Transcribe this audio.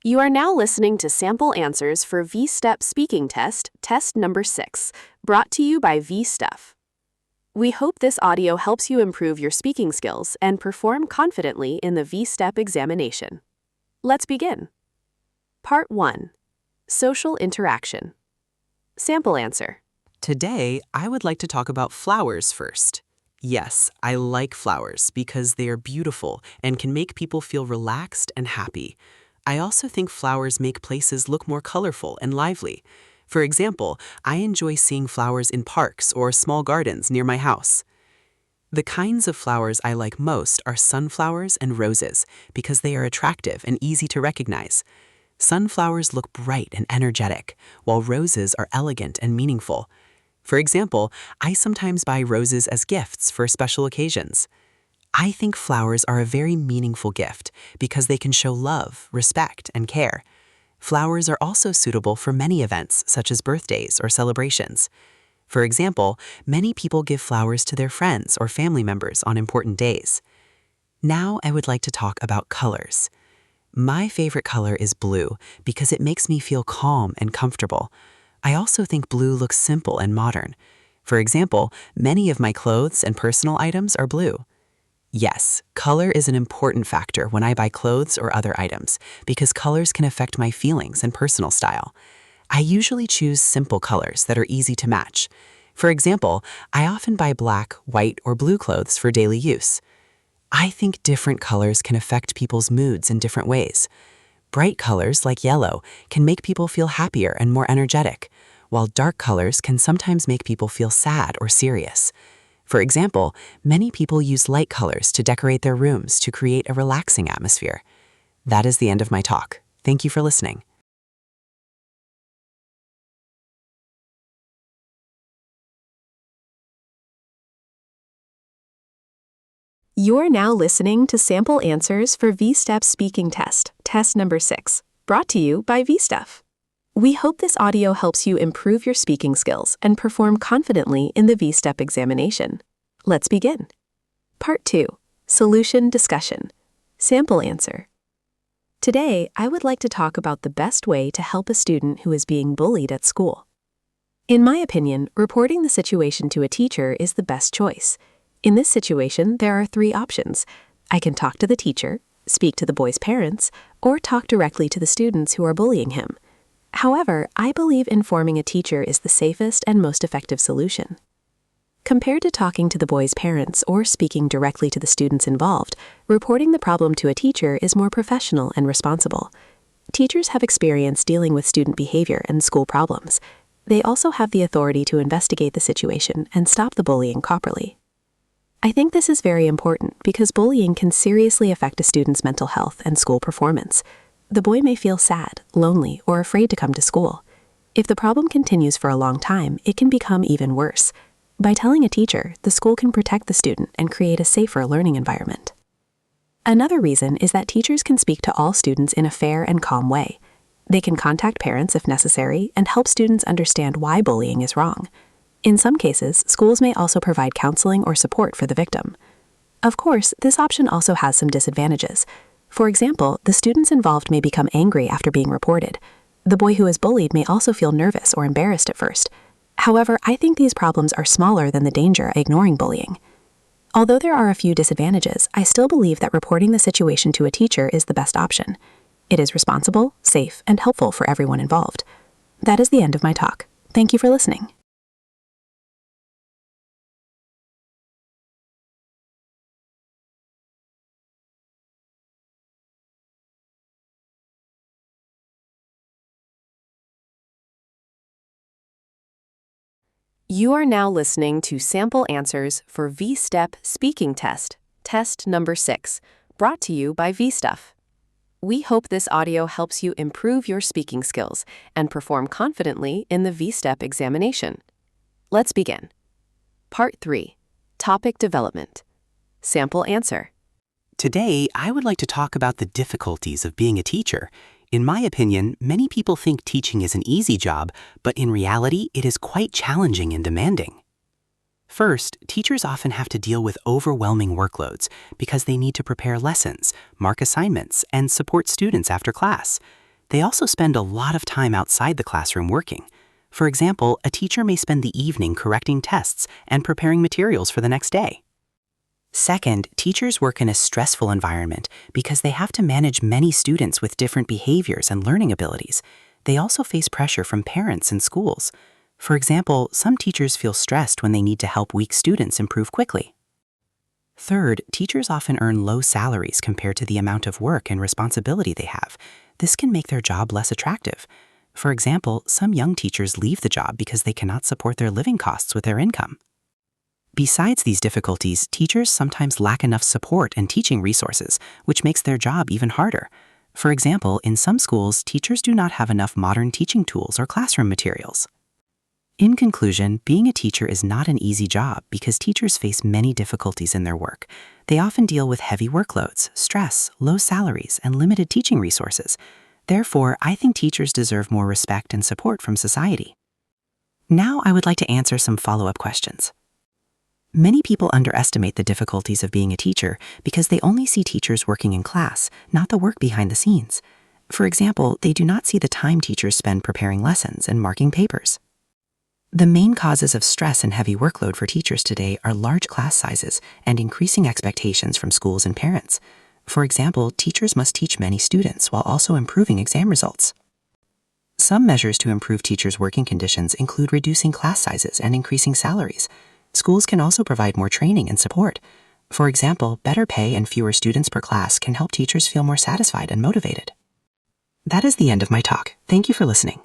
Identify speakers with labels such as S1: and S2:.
S1: You are now listening to sample answers for VSTEP speaking test, test number 6, brought to you by VSTEP. We hope this audio helps you improve your speaking skills and perform confidently in the VSTEP examination. Let's begin. Part 1. Social interaction. Sample answer.
S2: Today, I would like to talk about flowers first. Yes, I like flowers because they are beautiful and can make people feel relaxed and happy. I also think flowers make places look more colorful and lively. For example, I enjoy seeing flowers in parks or small gardens near my house. The kinds of flowers I like most are sunflowers and roses because they are attractive and easy to recognize. Sunflowers look bright and energetic, while roses are elegant and meaningful. For example, I sometimes buy roses as gifts for special occasions. I think flowers are a very meaningful gift because they can show love, respect, and care. Flowers are also suitable for many events such as birthdays or celebrations. For example, many people give flowers to their friends or family members on important days. Now I would like to talk about colors. My favorite color is blue because it makes me feel calm and comfortable. I also think blue looks simple and modern. For example, many of my clothes and personal items are blue. Yes, color is an important factor when I buy clothes or other items because colors can affect my feelings and personal style. I usually choose simple colors that are easy to match. For example, I often buy black, white, or blue clothes for daily use. I think different colors can affect people's moods in different ways. Bright colors like yellow can make people feel happier and more energetic, while dark colors can sometimes make people feel sad or serious. For example, many people use light colors to decorate their rooms to create a relaxing atmosphere. That is the end of my talk. Thank you for listening.
S1: You're now listening to sample answers for VSTEP speaking test, test number 6, brought to you by VSTEP. We hope this audio helps you improve your speaking skills and perform confidently in the VSTEP examination. Let's begin. Part 2. Solution discussion. Sample answer. Today, I would like to talk about the best way to help a student who is being bullied at school. In my opinion, reporting the situation to a teacher is the best choice. In this situation, there are 3 options. I can talk to the teacher, speak to the boy's parents, or talk directly to the students who are bullying him. However, I believe informing a teacher is the safest and most effective solution. Compared to talking to the boy's parents or speaking directly to the students involved, reporting the problem to a teacher is more professional and responsible. Teachers have experience dealing with student behavior and school problems. They also have the authority to investigate the situation and stop the bullying properly. I think this is very important because bullying can seriously affect a student's mental health and school performance. The boy may feel sad, lonely, or afraid to come to school. If the problem continues for a long time, it can become even worse. By telling a teacher, the school can protect the student and create a safer learning environment. Another reason is that teachers can speak to all students in a fair and calm way. They can contact parents if necessary and help students understand why bullying is wrong. In some cases, schools may also provide counseling or support for the victim. Of course, this option also has some disadvantages. For example, the students involved may become angry after being reported. The boy who is bullied may also feel nervous or embarrassed at first. However, I think these problems are smaller than the danger of ignoring bullying. Although there are a few disadvantages, I still believe that reporting the situation to a teacher is the best option. It is responsible, safe, and helpful for everyone involved. That is the end of my talk. Thank you for listening. You are now listening to sample answers for VSTEP speaking test, test number 6, brought to you by VSTEP. We hope this audio helps you improve your speaking skills and perform confidently in the VSTEP examination. Let's begin. Part 3. Topic development. Sample answer.
S2: Today, I would like to talk about the difficulties of being a teacher. In my opinion, many people think teaching is an easy job, but in reality, it is quite challenging and demanding. First, teachers often have to deal with overwhelming workloads because they need to prepare lessons, mark assignments, and support students after class. They also spend a lot of time outside the classroom working. For example, a teacher may spend the evening correcting tests and preparing materials for the next day. Second, teachers work in a stressful environment because they have to manage many students with different behaviors and learning abilities. They also face pressure from parents and schools. For example, some teachers feel stressed when they need to help weak students improve quickly. Third, teachers often earn low salaries compared to the amount of work and responsibility they have. This can make their job less attractive. For example, some young teachers leave the job because they cannot support their living costs with their income. Besides these difficulties, teachers sometimes lack enough support and teaching resources, which makes their job even harder. For example, in some schools, teachers do not have enough modern teaching tools or classroom materials. In conclusion, being a teacher is not an easy job because teachers face many difficulties in their work. They often deal with heavy workloads, stress, low salaries, and limited teaching resources. Therefore, I think teachers deserve more respect and support from society. Now I would like to answer some follow-up questions. Many people underestimate the difficulties of being a teacher because they only see teachers working in class, not the work behind the scenes. For example, they do not see the time teachers spend preparing lessons and marking papers. The main causes of stress and heavy workload for teachers today are large class sizes and increasing expectations from schools and parents. For example, teachers must teach many students while also improving exam results. Some measures to improve teachers' working conditions include reducing class sizes and increasing salaries. Schools can also provide more training and support. For example, better pay and fewer students per class can help teachers feel more satisfied and motivated. That is the end of my talk. Thank you for listening.